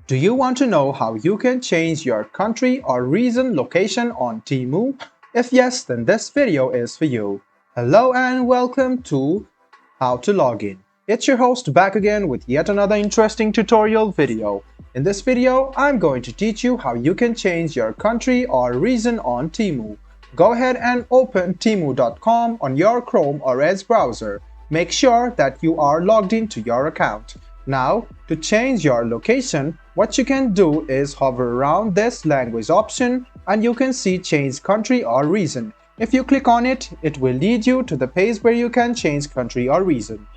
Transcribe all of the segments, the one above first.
Do you want to know how you can change your country or region location on Temu? If yes, then this video is for you. Hello and welcome to How to Log In. It's your host back again with yet another interesting tutorial video. In this video, I'm going to teach you how you can change your country or region on Temu. Go ahead and open temu.com on your Chrome or Edge browser. Make sure that you are logged into your account. Now, to change your location, what you can do is hover around this language option and you can see change country or region. If you click on it, it will lead you to the page where you can change country or region.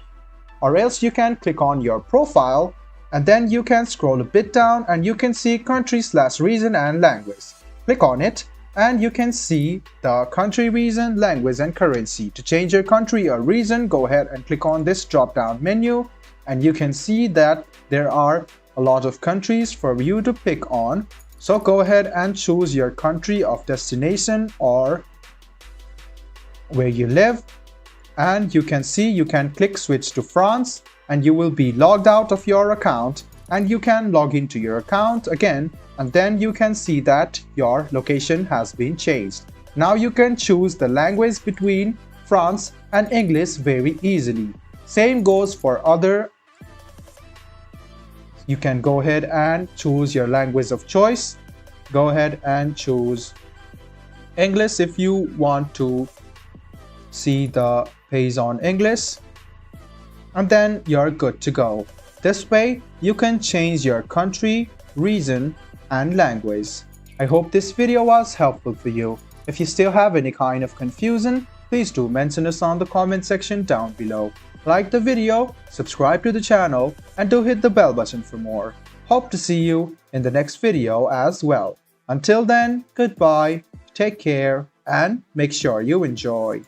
Or else you can click on your profile and then you can scroll a bit down and you can see country/region and language. Click on it and you can see the country, region, language and currency. To change your country or region, go ahead and click on this drop down menu and you can see that there are a lot of countries for you to pick on. So go ahead and choose your country of destination or where you live, and you can see you can click switch to France and you will be logged out of your account and you can log into your account again and then you can see that your location has been changed. Now you can choose the language between France and English very easily. Same goes for other. You can go ahead and choose your language of choice. Go ahead and choose English if you want to see the page on English, and then you're good to go. This way you can change your country, region and language. I hope this video was helpful for you. If you still have any kind of confusion, please do mention us on the comment section down below. Like the video, subscribe to the channel and do hit the bell button for more. Hope to see you in the next video as well. Until then, goodbye, take care and make sure you enjoy.